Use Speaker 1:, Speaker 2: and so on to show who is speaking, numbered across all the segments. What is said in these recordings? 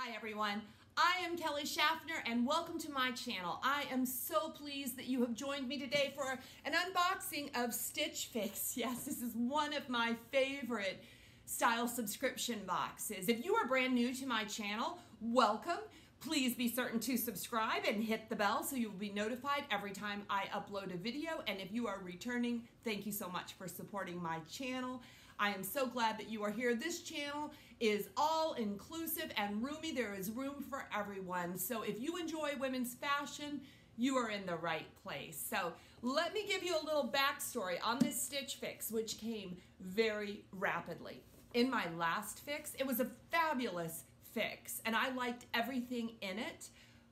Speaker 1: Hi everyone, I am Kelly Shaffner and welcome to my channel. I am so pleased that you have joined me today for an unboxing of Stitch Fix. Yes, this is one of my favorite style subscription boxes. If you are brand new to my channel, welcome. Please be certain to subscribe and hit the bell so you will be notified every time I upload a video. And if you are returning, thank you so much for supporting my channel. I am so glad that you are here. This channel is all inclusive and roomy. There is room for everyone. So if you enjoy women's fashion, you are in the right place. So let me give you a little backstory on this Stitch Fix, which came very rapidly. In my last fix, it was a fabulous fix and I liked everything in it,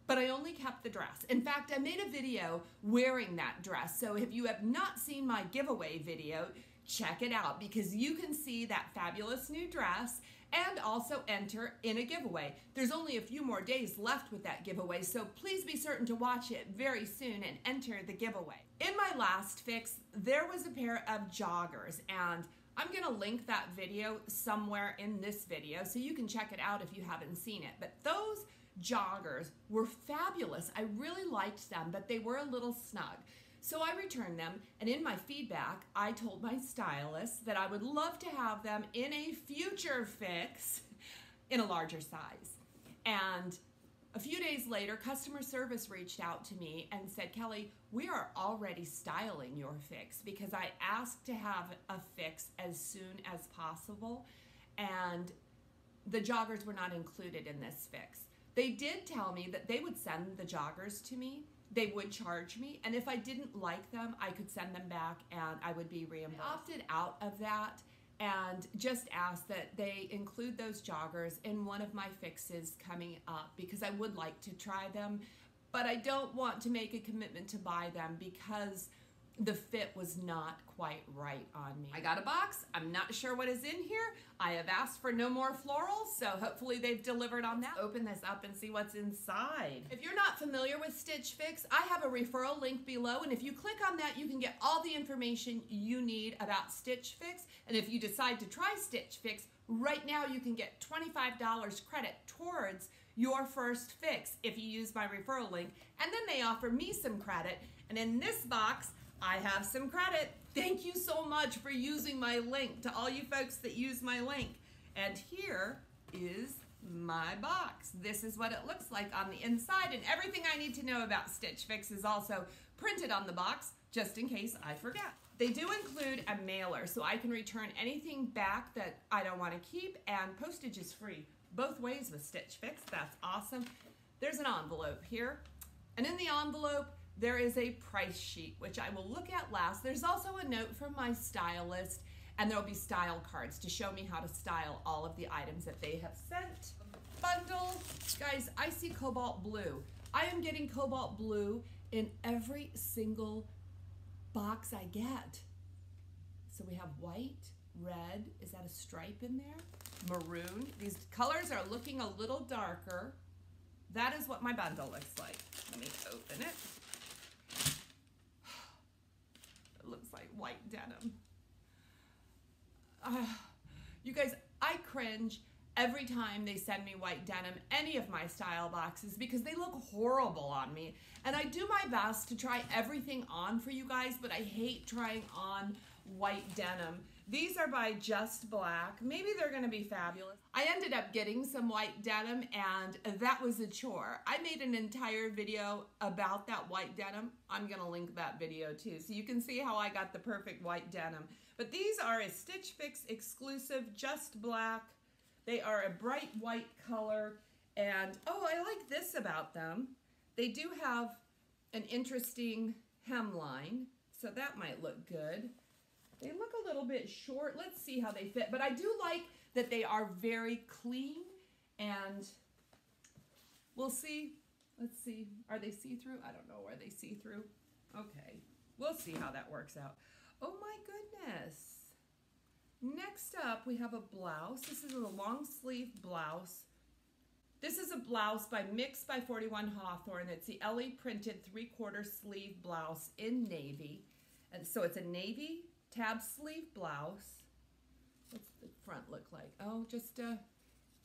Speaker 1: but I only kept the dress. In fact, I made a video wearing that dress. So if you have not seen my giveaway video, check it out because you can see that fabulous new dress and also enter in a giveaway. There's only a few more days left with that giveaway, so please be certain to watch it very soon and enter the giveaway. In my last fix, there was a pair of joggers, and I'm gonna link that video somewhere in this video so you can check it out if you haven't seen it. But those joggers were fabulous. I really liked them, but they were a little snug. So I returned them, and in my feedback, I told my stylist that I would love to have them in a future fix in a larger size. And a few days later, customer service reached out to me and said, Kelly, we are already styling your fix because I asked to have a fix as soon as possible, and the joggers were not included in this fix. They did tell me that they would send the joggers to me. They would charge me, and if I didn't like them, I could send them back and I would be reimbursed. I opted out of that and just asked that they include those joggers in one of my fixes coming up because I would like to try them, but I don't want to make a commitment to buy them because the fit was not quite right on me. I got a box. I'm not sure what is in here. I have asked for no more florals, so hopefully they've delivered on that. Open this up and see what's inside. If you're not familiar with Stitch Fix, I have a referral link below, and if you click on that, you can get all the information you need about Stitch Fix. And if you decide to try Stitch Fix, right now you can get $25 credit towards your first fix if you use my referral link. And then they offer me some credit, and in this box, I have some credit. Thank you so much for using my link, to all you folks that use my link. And here is my box. This is what it looks like on the inside, and everything I need to know about Stitch Fix is also printed on the box, just in case I forget. They do include a mailer, so I can return anything back that I don't want to keep, and postage is free both ways with Stitch Fix. That's awesome. There's an envelope here, and in the envelope, there is a price sheet, which I will look at last. There's also a note from my stylist, and there will be style cards to show me how to style all of the items that they have sent. Bundle. Guys, I see cobalt blue. I am getting cobalt blue in every single box I get. So we have white, red, is that a stripe in there? Maroon. These colors are looking a little darker. That is what my bundle looks like. Let me open it. It looks like white denim. You guys, I cringe every time they send me white denim, any of my style boxes, because they look horrible on me. And I do my best to try everything on for you guys, but I hate trying on white denim. These are by Just Black. Maybe they're gonna be fabulous. I ended up getting some white denim, and that was a chore. I made an entire video about that white denim. I'm gonna link that video too, so you can see how I got the perfect white denim. But these are a Stitch Fix exclusive, Just Black. They are a bright white color, and oh, I like this about them. They do have an interesting hemline, so that might look good. They look a little bit short. Let's see how they fit, but I do like that they are very clean, and we'll see. Let's see, are they see-through? I don't know, are they see-through? Okay, we'll see how that works out. Oh my goodness. Next up, we have a blouse. This is a long sleeve blouse. This is a blouse by Mix by 41 Hawthorne. It's the ELLIE printed 3/4 sleeve blouse in navy. And so it's a navy tab sleeve blouse. What's the front look like? Oh, just a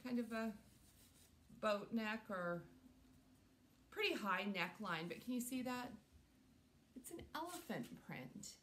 Speaker 1: kind of a boat neck or pretty high neckline, but can you see that? It's an elephant print.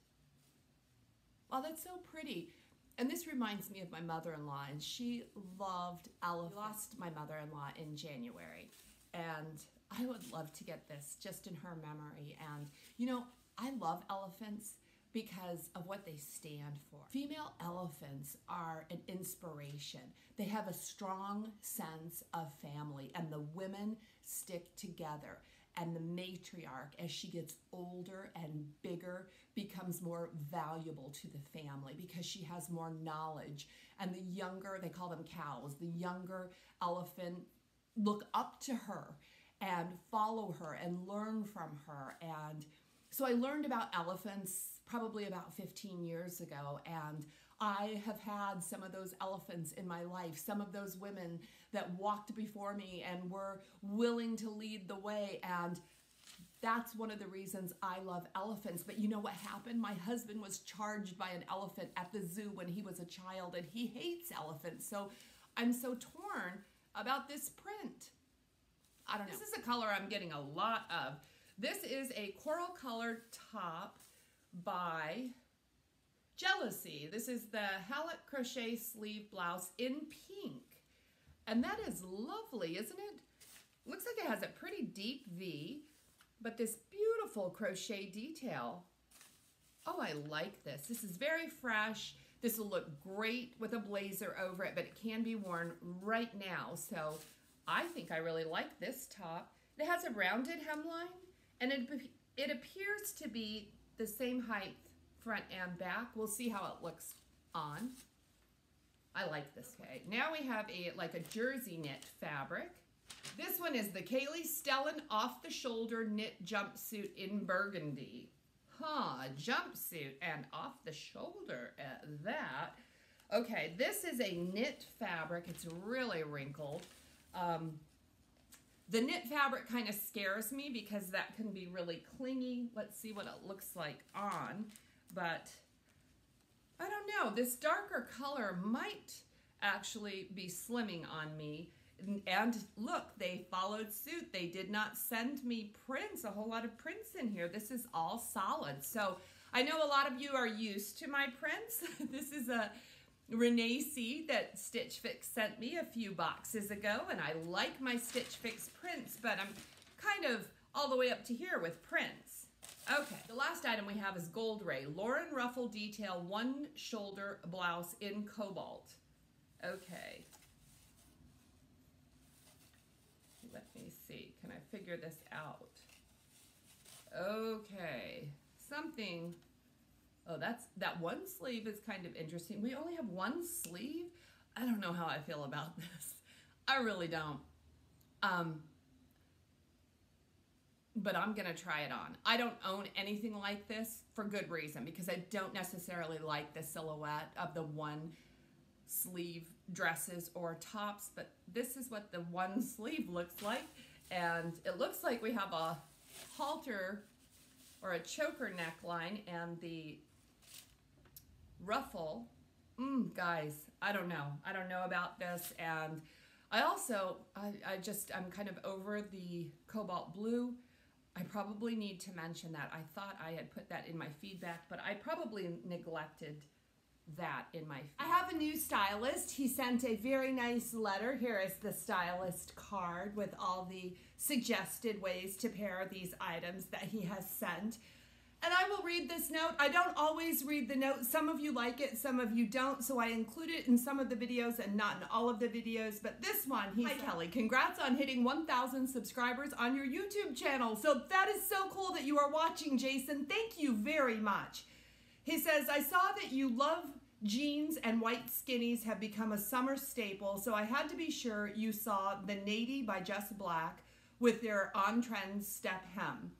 Speaker 1: Wow, that's so pretty. And this reminds me of my mother-in-law, and she loved elephants. We lost my mother-in-law in January, and I would love to get this just in her memory. And you know, I love elephants because of what they stand for. Female elephants are an inspiration. They have a strong sense of family, and the women stick together. And the matriarch, as she gets older and bigger, becomes more valuable to the family because she has more knowledge. And the younger, they call them cows, the younger elephant look up to her and follow her and learn from her. And so I learned about elephants probably about 15 years ago, and I have had some of those elephants in my life, some of those women that walked before me and were willing to lead the way, and that's one of the reasons I love elephants. But you know what happened? My husband was charged by an elephant at the zoo when he was a child, and he hates elephants, so I'm so torn about this print. I don't know. This is a color I'm getting a lot of. This is a coral colored top by Jealousy. This is the HALLECK crochet sleeve blouse in pink. And that is lovely, isn't it? Looks like it has a pretty deep V, but this beautiful crochet detail. Oh, I like this. This is very fresh. This will look great with a blazer over it, but it can be worn right now. So I think I really like this top. It has a rounded hemline, and it appears to be the same height front and back. We'll see how it looks on. I like this. Okay, now we have like a jersey knit fabric. This one is the Kaylee STELLAN off the shoulder knit jumpsuit in burgundy. Huh, jumpsuit and off the shoulder at that. Okay, this is a knit fabric. It's really wrinkled. The knit fabric kind of scares me because that can be really clingy. Let's see what it looks like on. But I don't know, this darker color might actually be slimming on me. And look, they followed suit. They did not send me prints, a whole lot of prints in here. This is all solid. So I know a lot of you are used to my prints. This is a Renee C that Stitch Fix sent me a few boxes ago, and I like my Stitch Fix prints, but I'm kind of all the way up to here with prints. Okay, the last item we have is GOLDRAY Lauren Ruffle Detail one shoulder blouse in cobalt. Okay. Let me see, can I figure this out? Okay, something, oh, that one sleeve is kind of interesting. We only have one sleeve? I don't know how I feel about this. I really don't. But I'm gonna try it on. I don't own anything like this for good reason, because I don't necessarily like the silhouette of the one sleeve dresses or tops, but this is what the one sleeve looks like, and it looks like we have a halter or a choker neckline and the ruffle. Guys, I don't know about this, and I also I'm kind of over the cobalt blue. I probably need to mention that. I thought I had put that in my feedback, but I probably neglected that in my feedback. I have a new stylist. He sent a very nice letter. Here is the stylist card with all the suggested ways to pair these items that he has sent. And I will read this note. I don't always read the note. Some of you like it, some of you don't, so I include it in some of the videos and not in all of the videos. But this one, Hi Kelly, congrats on hitting 1,000 subscribers on your YouTube channel. So that is so cool that you are watching, Jason. Thank you very much. He says, I saw that you love jeans and white skinnies have become a summer staple, so I had to be sure you saw the Nady by Just Black with their on-trend step hem.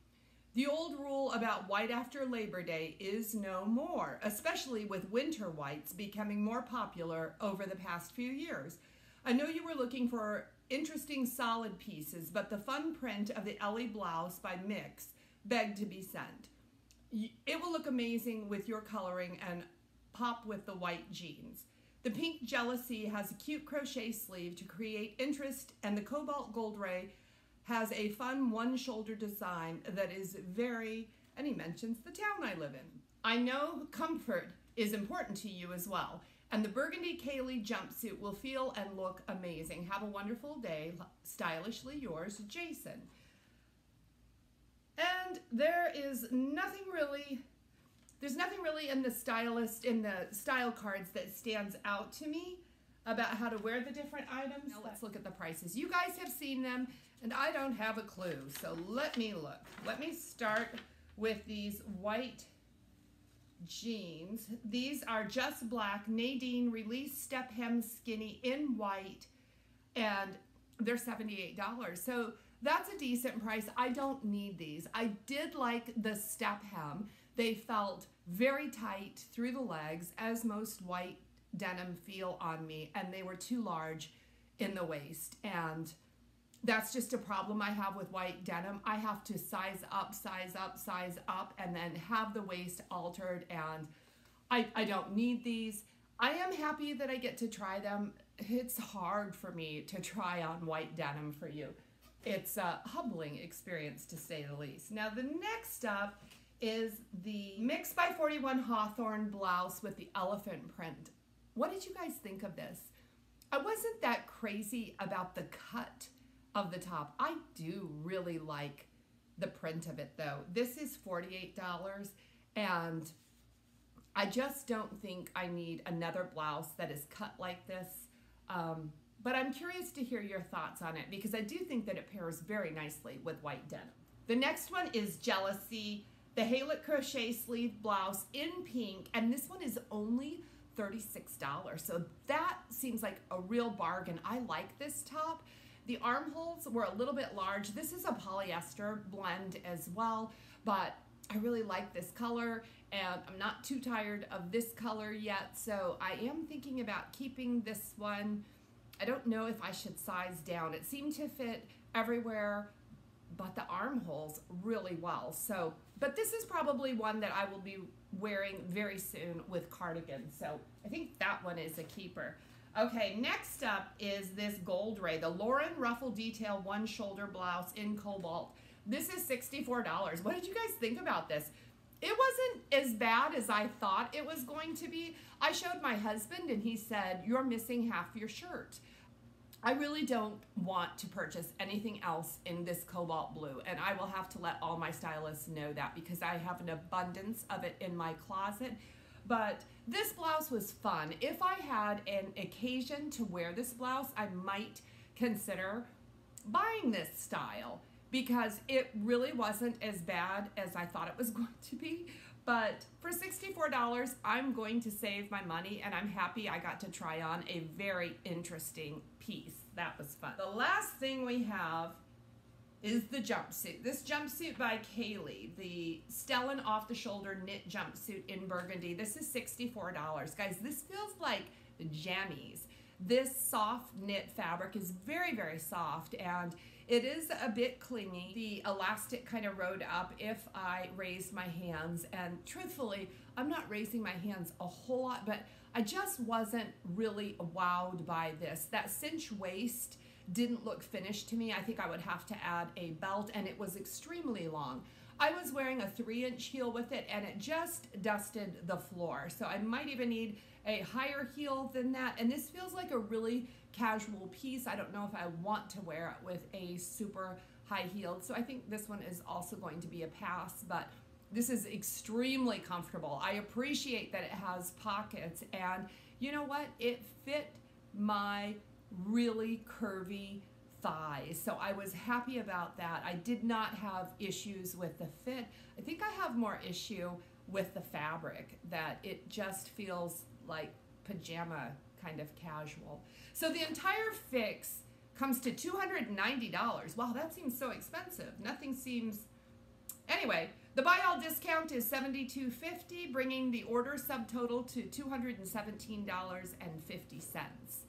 Speaker 1: The old rule about white after Labor Day is no more, especially with winter whites becoming more popular over the past few years. I know you were looking for interesting solid pieces, but the fun print of the ELLIE blouse by Mix begged to be sent. It will look amazing with your coloring and pop with the white jeans. The pink Jealousy has a cute crochet sleeve to create interest, and the cobalt GOLDRAY has a fun one-shoulder design that is very, and he mentions the town I live in. I know comfort is important to you as well, and the burgundy Kaylee jumpsuit will feel and look amazing. Have a wonderful day. Stylishly yours, Jason. And there's nothing really in the style cards that stands out to me about how to wear the different items. Now let's look at the prices. You guys have seen them, and I don't have a clue, so let me look. Let me start with these white jeans. These are just black, Nadine release step hem skinny in white, and they're $78. So that's a decent price. I don't need these. I did like the step hem. They felt very tight through the legs, as most white denim feel on me, and they were too large in the waist. And that's just a problem I have with white denim. I have to size up, and then have the waist altered, and I don't need these. I am happy that I get to try them. It's hard for me to try on white denim for you. It's a humbling experience, to say the least. Now, the next up is the Mix by 41 Hawthorne blouse with the elephant print. What did you guys think of this? I wasn't that crazy about the cut of the top. I do really like the print of it, though. This is $48, and I just don't think I need another blouse that is cut like this. But I'm curious to hear your thoughts on it, because I do think that it pairs very nicely with white denim. The next one is Jealousy, the HALLECK crochet sleeve blouse in pink, and this one is only $36. So that seems like a real bargain. I like this top. The armholes were a little bit large. This is a polyester blend as well, but I really like this color, and I'm not too tired of this color yet, so I am thinking about keeping this one. I don't know if I should size down. It seemed to fit everywhere but the armholes really well. So, but this is probably one that I will be wearing very soon with cardigans. So I think that one is a keeper. Okay, next up is this GOLDRAY, the Lauren ruffle detail one shoulder blouse in cobalt. This is $64. What did you guys think about this? It wasn't as bad as I thought it was going to be. I showed my husband, and he said, "You're missing half your shirt." I really don't want to purchase anything else in this cobalt blue, and I will have to let all my stylists know that, because I have an abundance of it in my closet. But this blouse was fun. If I had an occasion to wear this blouse, I might consider buying this style, because it really wasn't as bad as I thought it was going to be. But for $64, I'm going to save my money, and I'm happy I got to try on a very interesting piece. That was fun. The last thing we have is the jumpsuit. This jumpsuit by Kaylee, the STELLAN off-the-shoulder knit jumpsuit in burgundy. This is $64. Guys, this feels like the jammies. This soft knit fabric is very, very soft, and it is a bit clingy. The elastic kind of rode up if I raised my hands, and truthfully, I'm not raising my hands a whole lot, but I just wasn't really wowed by this. That cinch waist didn't look finished to me. I think I would have to add a belt, and it was extremely long. I was wearing a 3-inch heel with it, and it just dusted the floor. So I might even need a higher heel than that. And this feels like a really casual piece. I don't know if I want to wear it with a super high heel. So I think this one is also going to be a pass, but this is extremely comfortable. I appreciate that it has pockets, and you know what? It fit my really curvy thighs, so I was happy about that. I did not have issues with the fit. I think I have more issue with the fabric, that it just feels like pajama kind of casual. So the entire fix comes to $290. Wow, that seems so expensive. Nothing seems... Anyway, the buy all discount is $72.50, bringing the order subtotal to $217.50.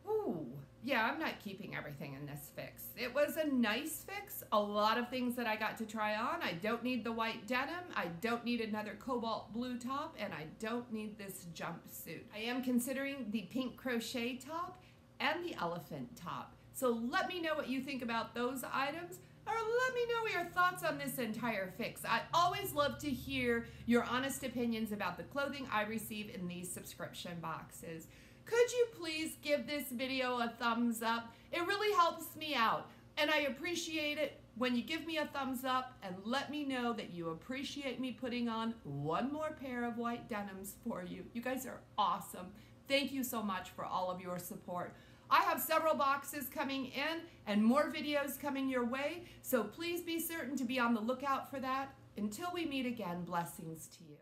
Speaker 1: Ooh, Yeah, I'm not keeping everything in this fix. It was a nice fix. A lot of things that I got to try on. I don't need the white denim. I don't need another cobalt blue top. And I don't need this jumpsuit. I am considering the pink crochet top and the elephant top. So let me know what you think about those items. Or let me know your thoughts on this entire fix. I always love to hear your honest opinions about the clothing I receive in these subscription boxes. Could you please give this video a thumbs up? It really helps me out, and I appreciate it when you give me a thumbs up and let me know that you appreciate me putting on one more pair of white denims for you. You guys are awesome. Thank you so much for all of your support. I have several boxes coming in and more videos coming your way, so please be certain to be on the lookout for that. Until we meet again, blessings to you.